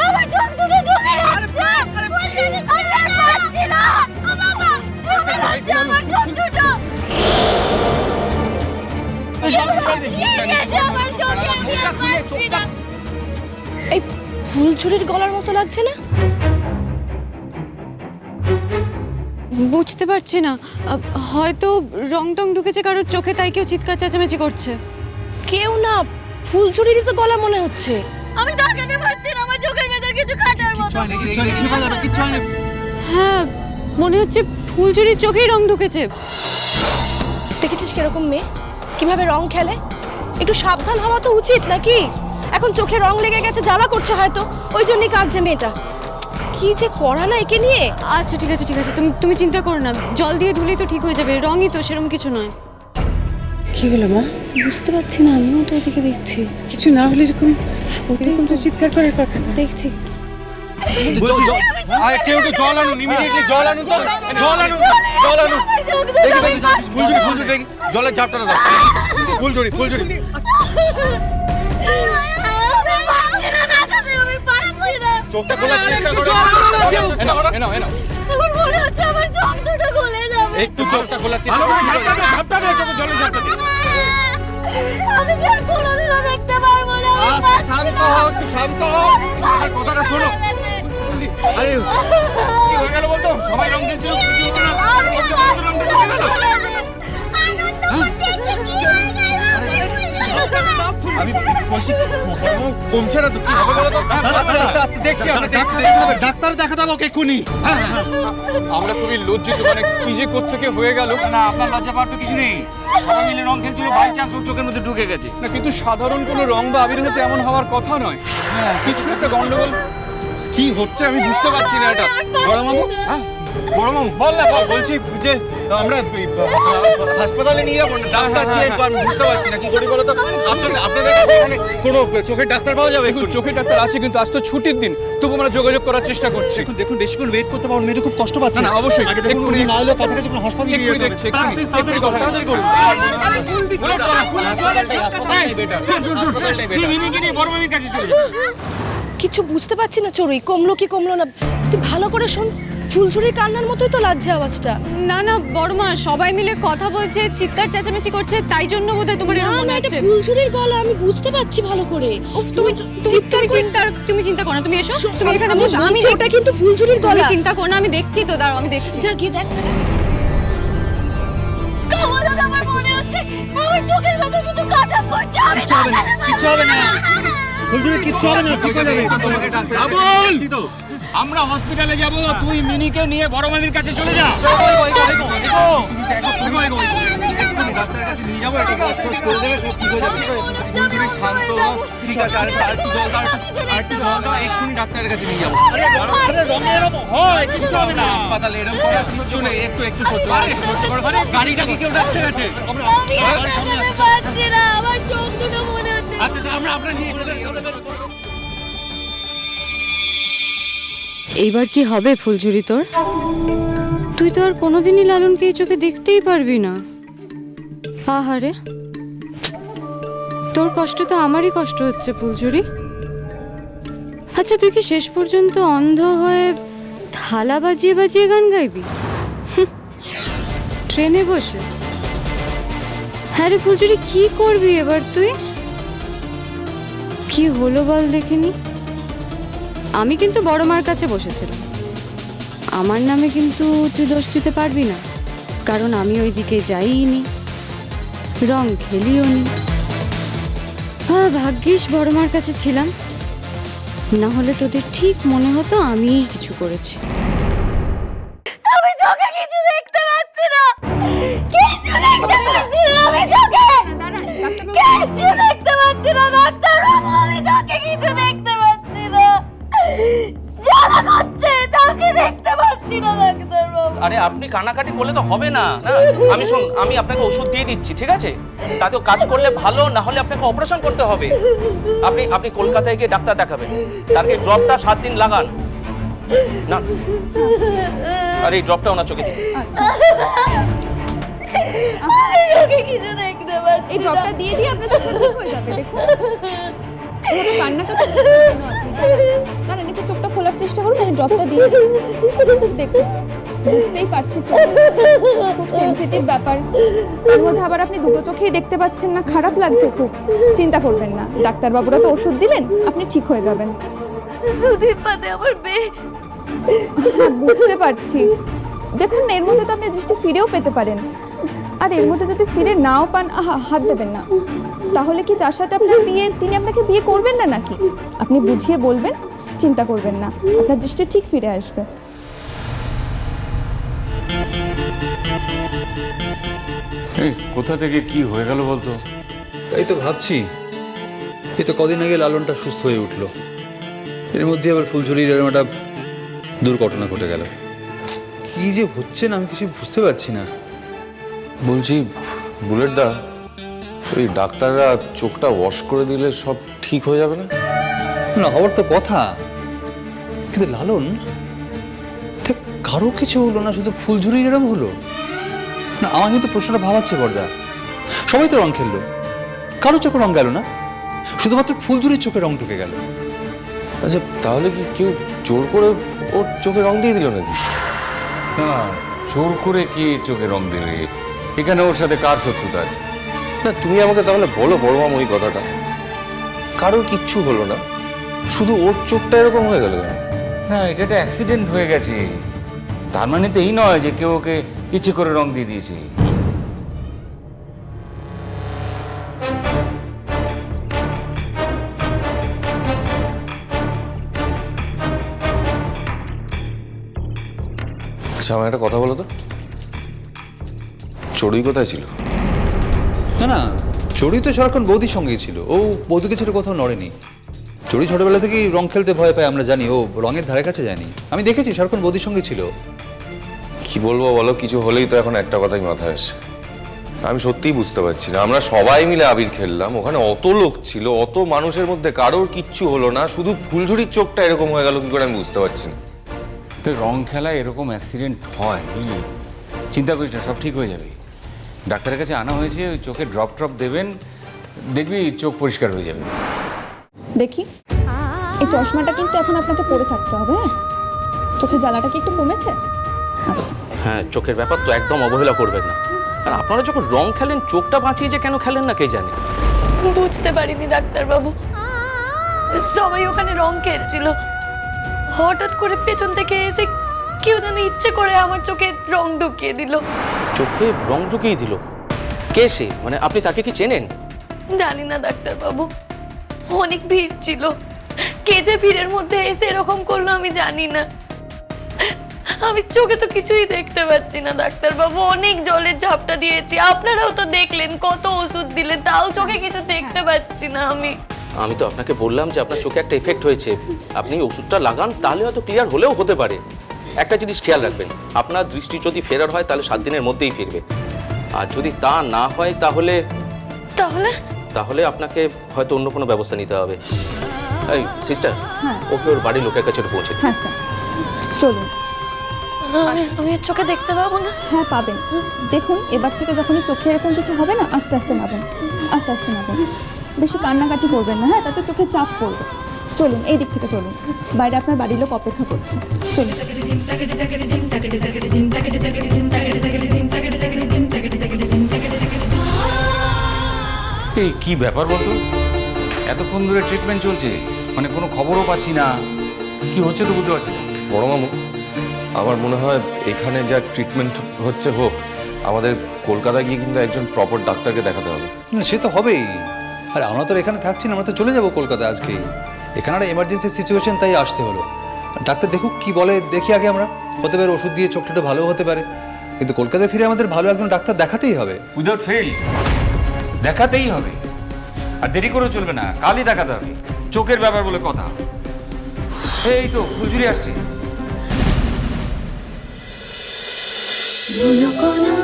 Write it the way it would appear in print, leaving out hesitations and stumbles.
আমার চোখ দুটো জ্বলে যাচ্ছে। আমি আর পাচ্ছি না। ও বাবা, জ্বলে যাচ্ছে আমার চোখ দুটো। আমার চোখে আমি আর পাচ্ছি না। এই ফুলঝুরির গলার মতো লাগছে না? বুঝতে পারছি না, হয়তো রং টং ঢুকেছে কারোর চোখে, তাই কেউ চিৎকার চেঁচামেচি করছে। কেউ না, ফুলঝুরিরই তো গলা মনে হচ্ছে। আমি তাকাতে পারছি না, আমার চোখের ভেতর কিছু কাটার মতো। হ্যাঁ, মনে হচ্ছে ফুলঝুরির চোখেই রং ঢুকেছে। দেখেছিস কিরকম মেয়ে, কিভাবে রং খেলে? একটু সাবধান হওয়া তো উচিত নাকি? এখন চোখে রং লেগে গেছে, জ্বালা করছে হয়তো, ওই জন্যই কাঁদছে মেয়েটা। কি যে করা না একে নিয়ে। আচ্ছা ঠিক আছে ঠিক আছে, তুমি চিন্তা করো না, জল দিয়ে ধুলেই তো ঠিক হয়ে যাবে, রঙই তো, সেরকম কিছু নয়। কি হলো মা? বুঝতে পারছি না, আমিও তো ওদিকে দেখছি। কিছু না হলে এরকম তো চিৎকার করার কথা না। দেখছি কেউ একটু জল আনুন, ইমিডিয়েটলি জল আনুন তো, জল আনুন, জল আনুন। দেখি ফুলঝুরি দেখি, জলের ঝাপটা দাও। ফুলঝুরি চোখটা খোলার চেষ্টা করো। আমার মনে হচ্ছে আমার চোখ দুটো গলে যাবে। একটু চোখটা খোলার চেষ্টা করো। আমি কি আর কোনোদিনও দেখতে পারবো না। শান্ত হও, একটু শান্ত হও, আমার কথাটা শোনো। আরে কি হয়ে গেল বলতো? সবাই রং খেলছিল, কিছু হলো না। ওর চোখে তো রংটা ঢুকে গেল। আমি বলছি কমছে না তো, কি হবে বলো তো? দেখছি আমরা, ডাক্তার দেখাতে হবে ওকে এক্ষুনি। আমরা খুবই লজ্জিত, মানে কি যে কোত্থেকে হয়ে গেল। না আপনার লজ্জা পাওয়ার তো কিছু নেই, সবাই মিলে রং খেলছিল, বাই চান্স ওর চোখের মধ্যে ঢুকে গেছে। না কিন্তু সাধারণ কোনো রং বা আবির হতে এমন হওয়ার কথা নয়। কিছু একটা গন্ডগোল কি হচ্ছে আমি বুঝতে পারছি না। এটা বড়মামু, বড়মামু বল না, বল। বলছি যে আমরা হাসপাতালে নিয়ে যাবো, ডাক্তার কি আমি বুঝতে পারছি না, কি করি বলো তো? আপনাদের কাছে এখানে কোনো চোখের ডাক্তার পাওয়া যাবে? দেখুন চোখের ডাক্তার আছে, কিন্তু আজ তো ছুটির দিন, তবু আমরা যোগাযোগ করার চেষ্টা করছি। দেখুন বেশিক্ষণ ওয়েট করতে পারবো, মেয়েটা খুব কষ্ট পাচ্ছে। না অবশ্যই আগে দেখুন, এক্ষুনি না হলে কাছাকাছি কোনো হাসপাতালে নিয়ে যেতে হবে। দেখছি, তাড়াতাড়ি করুন, তাড়াতাড়ি করুন। তুই মিনিকে নিয়ে বড় মামির কাছে চলে যা। কিছু বুঝতে পারছি না চড়ুই, কমলো কি কমলো না। তুই ভালো করে শোন, ফুলঝুরির কান্নার মতোই তো লাগছে আওয়াজটা। না না বড়মা, সবাই মিলে কথা বলছে, চিৎকার চেঁচামেচি করছে, তাই জন্য বোধহয় তোমার এরকম মনে হচ্ছে। ফুলঝুরির গলা আমি বুঝতে পারছি ভালো করে। উফ, তুমি চিন্তা করো না, তুমি এসো, তুমি এখানে বসো, আমি এটা কিন্তু ফুলঝুরির তুমি গলা। চিন্তা করো না, আমি দেখছি তো, দাঁড়াও আমি দেখছি। যা গিয়ে দেখ। কামাল, আমার মনে হচ্ছে আমার চোখের ভেতর কিছু কাটা পড়ছে। আমি কিচ্ছু হবে না, ফুলঝুরি কিচ্ছু হবে না, ঠিক হয়ে যাবে। তোমাকে ডাক্তার দেখাচ্ছি তো। আমরা হসপিটালে যাব, তুই মিনিকে নিয়ে বড় মামির কাছে চলে যা। ডাক্তারের কাছে নিয়ে যাবো, একটা কষ্ট করে দেবে, সব ঠিক হয়ে যাবে। ফুলঝুরি শান্ত হও, ঠিক আছে, আরেকটু জল দাও, আরেকটু জল দাও, এক্ষুনি ডাক্তারের কাছে নিয়ে যাবো। রঙে এরকম হয়, কিচ্ছু হবে না। হাসপাতালে এরকম করার কিছু নেই, একটু সহ্য করো, একটু সহ্য করো। গাড়িটা কি কেউ ডাক্তার আছে? আমি আর তাকাতে পারছি না, আমার চোখ দুটো মনে হচ্ছে। আচ্ছা আমরা নিয়ে চলে যাই। এইবার কি হবে ফুলঝুরি তোর? তুই তো আর কোনোদিনই লালনকে এই চোখে দেখতেই পারবি না। আহারে, তোর কষ্ট তো আমারই কষ্ট হচ্ছে ফুলঝুরি। আচ্ছা তুই কি শেষ পর্যন্ত অন্ধ হয়ে থালা বাজিয়ে বাজিয়ে গান গাইবি ট্রেনে বসে? হ্যাঁ রে ফুলঝুরি, কি করবি এবার তুই? কি হলো বল দেখিনি? আমি কিন্তু বড় মার কাছে বসেছিলাম, আমার নামে কিন্তু তুই দোষ দিতে পারবি না, কারণ আমি ওই দিকে যাইনি, রং খেলিও নি। হ্যাঁ ভাগ্যিস বড় মার কাছে ছিলাম, না হলে তোদের ঠিক মনে হতো আমিই কিছু করেছি। আমি চোখে কিছু দেখতে পাচ্ছি না, কিছু দেখতে পাচ্ছি না, আমি চোখে কিছু দেখতে পাচ্ছি না ডাক্তার বাবু, আমি চোখে কিছু দেখতে পাচ্ছি না, জ্বালা করছে, চোখে দেখতে পাচ্ছি না ডাক্তার বাবু। আরে আপনি কানাকাটি করলে তো হবে না। আমি আপনাকে ওষুধ দিয়ে দিচ্ছি, ঠিক আছে? তাতেও কাজ করলে ভালো, না হলে আপনাকে অপারেশন করতে হবে। আপনি কলকাতায় গিয়ে ডাক্তার দেখাবেন, তার এই ড্রপটা 7 দিন লাগান না। আর এই ড্রপটা ওনার চোখে দিন। আমি চোখে কিছু দেখতে পাচ্ছি না। এই ড্রপটা দিয়ে দিয়ে আপনাদের ঠিক হয়ে যাবে, দেখুন। কান্নাটা তো দাঁড়ান, একটু ড্রপটা দিয়ে দিই। দেখুন বুঝতেই পারছি চোখ খুব সেনসিটিভ ব্যাপার, তার মধ্যে আবার আপনি দুটো চোখেই দেখতে পাচ্ছেন না, খারাপ লাগছে খুব। চিন্তা করবেন না, ডাক্তারবাবুরা তো ওষুধ দিলেন, আপনি ঠিক হয়ে যাবেন। দুদিন বাদে আমার মেয়ে। বুঝতে পারছি, দেখুন এর মধ্যে তো আপনি দৃষ্টি ফিরেও পেতে পারেন, আর এর মধ্যে যদি ফিরে নাও পান হাত দেবেন না। তাহলে কি যার সাথে আপনার বিয়ে তিনি আপনাকে বিয়ে করবেন না নাকি? আপনি বুঝিয়ে বলবেন, চিন্তা করবেন না, আপনার দৃষ্টি ঠিক ফিরে আসবে। এই কোথা থেকে কি হয়ে গেল বলতো? তাই তো ভাবছি, এই তো কদিন আগে লালনটা সুস্থ হয়ে উঠলো, এর মধ্যে আবার ফুলঝুরির এরকম একটা দুর্ঘটনা ঘটে গেল। কি যে হচ্ছে না আমি কিছু বুঝতে পারছি না। বলছি বুলেট দা, ওই ডাক্তাররা চোখটা ওয়াশ করে দিলে সব ঠিক হয়ে যাবে না? না হওয়ার তো কথা, কিন্তু লালন ঠিক কারো কিছু হলো না, শুধু ফুলঝুরির এরকম হলো না। আমার কিন্তু প্রশ্নটা ভাবাচ্ছে বড়দা, সবাই তো রং খেললো, কারো চোখে রং গেল না, শুধুমাত্র ফুলঝুরির চোখে রং ঢুকে গেল। আচ্ছা তাহলে কি কেউ জোর করে ওর চোখে রং দিয়ে দিল নাকি? না, জোর করে কি চোখে রং দিলে? এখানে ওর সাথে কার শত্রুতা আছে? না তুমি আমাকে তাহলে বলো বড় মাম ওই কথাটা, কারোর কিচ্ছু হলো না, শুধু ওর চোখটা এরকম হয়ে গেল কেন? না, এটা একটা অ্যাক্সিডেন্ট হয়ে গেছে, তার মানে তো এই নয় যে কেউ ওকে ইচ্ছে করে রং দিয়ে দিয়েছে। আচ্ছা আমার একটা কথা বলো তো, চড়ুই কোথায় ছিল? না না, চড়ুই তো সারাক্ষণ বৌদির সঙ্গেই ছিল, ও বৌদিকে ছেড়ে কোথাও নড়েনি। চড়ুই ছোটবেলা থেকেই রং খেলতে ভয় পায়, আমরা জানি, ও রঙের ধারে কাছে যায়নি, আমি দেখেছি সারাক্ষণ বৌদির সঙ্গে ছিল। কি বলবো বলো, কিছু হলেই তো এখন একটা কথাই মাথায় আসে, আমি সত্যিই বুঝতে পারছি না। আমরা সবাই মিলে আবির খেললাম, ওখানে অত লোক ছিল, অত মানুষের মধ্যে কারোর কিচ্ছু হলো না, শুধু ফুলঝুরির চোখটা এরকম হয়ে গেল কি করে আমি বুঝতে পারছি না। তো রং খেলায় এরকম অ্যাক্সিডেন্ট হয়, বুঝলি? চিন্তা করিস না, সব ঠিক হয়ে যাবে। ডাক্তারের কাছে আনা হয়েছে, ওই চোখে ড্রপ দেবেন, দেখবি চোখ পরিষ্কার হয়ে যাবে। দেখি এই চশমাটা কিন্তু এখন আপনাকে পরে থাকতে হবে, হ্যাঁ? চোখের জ্বালাটা কি একটু কমেছে? আচ্ছা হ্যাঁ, চোখের ব্যাপার তো একদম অবহেলা করবেন না। আর আপনারা যখন রং খেলেন, চোখটা বাঁচিয়ে যে কেন খেলেন না কে জানে। বুঝতে পারিনি ডাক্তারবাবু, সবাই ওখানে রং খেলছিল, হঠাৎ করে পেছন থেকে এসে কেউ যেন ইচ্ছে করে আমার চোখে রং ঢুকিয়ে দিল। চোখে রং ঢুকিয়ে দিল? কে সে? মানে আপনি তাকে কি চেনেন? জানি না ডাক্তারবাবু, অনেক ভিড় ছিল, কে যে ভিড়ের মধ্যে এসে এরকম করলো আমি জানি না। আমি চোখে তো কিছুই দেখতে পাচ্ছি না ডাক্তারবাবু, অনেক জলের ঝাপটা দিয়েছি, আপনারাও তো দেখলেন, কত ওষুধ দিলেন, তাও চোখে কিছু দেখতে পাচ্ছি না আমি তো আপনাকে বললাম যে আপনার চোখে একটা এফেক্ট হয়েছে, আপনি ওষুধটা লাগান, তাহলে হয়তো ক্লিয়ার হলেও হতে পারে। একটা জিনিস খেয়াল রাখবেন, আপনার দৃষ্টি যদি ফেরার হয় তাহলে 7 দিনের মধ্যেই ফিরবে, আর যদি তা না হয় তাহলে তাহলে আপনাকে হয়তো অন্য কোনো ব্যবস্থা নিতে হবে। এই সিস্টার, ওকে ওর বাড়ির লোকের কাছে পৌঁছে দিন। হ্যাঁ স্যার, চলুন। আমি আর চোখে দেখতে পাবো না? হ্যাঁ পাবেন, দেখুন এবার থেকে যখনই চোখে এরকম কিছু হবে না, আস্তে আস্তে নাবেন, আস্তে আস্তে নাবেন, বেশি কান্নাকাটি করবেন না, হ্যাঁ? তাতে চোখে চাপ পড়বে। চলুন এই দিক থেকে চলুন, বাইরে আপনার বাড়ির লোক অপেক্ষা করছে, চলুন। এই কি ব্যাপার বলতো, এতক্ষণ ধরে ট্রিটমেন্ট চলছে, মানে কোনো খবরও পাচ্ছি না, কি হচ্ছে তো বুঝতে পারছি না। বড় মামু, আমার মনে হয় এখানে যা ট্রিটমেন্ট হচ্ছে হোক, আমাদের কলকাতা গিয়ে কিন্তু একজন প্রপার ডাক্তারকে দেখাতে হবে। না সে তো হবেই, আর আমরা তো এখানে থাকছি না, আমরা তো চলে যাবো কলকাতা আজকেই। এখানে একটা এমার্জেন্সি সিচুয়েশন, তাই আসতে হলো। ডাক্তার দেখুক কি বলে, দেখি আগে আমরা, হতে পারে ওষুধ দিয়ে চোখটা একটু ভালো হতে পারে, কিন্তু কলকাতায় ফিরে আমাদের ভালো একজন ডাক্তার দেখাতেই হবে। উইদাউট ফেল দেখাতেই হবে, আর দেরি করে চলবে না, কালই দেখাতে হবে, চোখের ব্যাপার বলে কথা। এই তো ফুলঝুরি আসছে। মনোকণা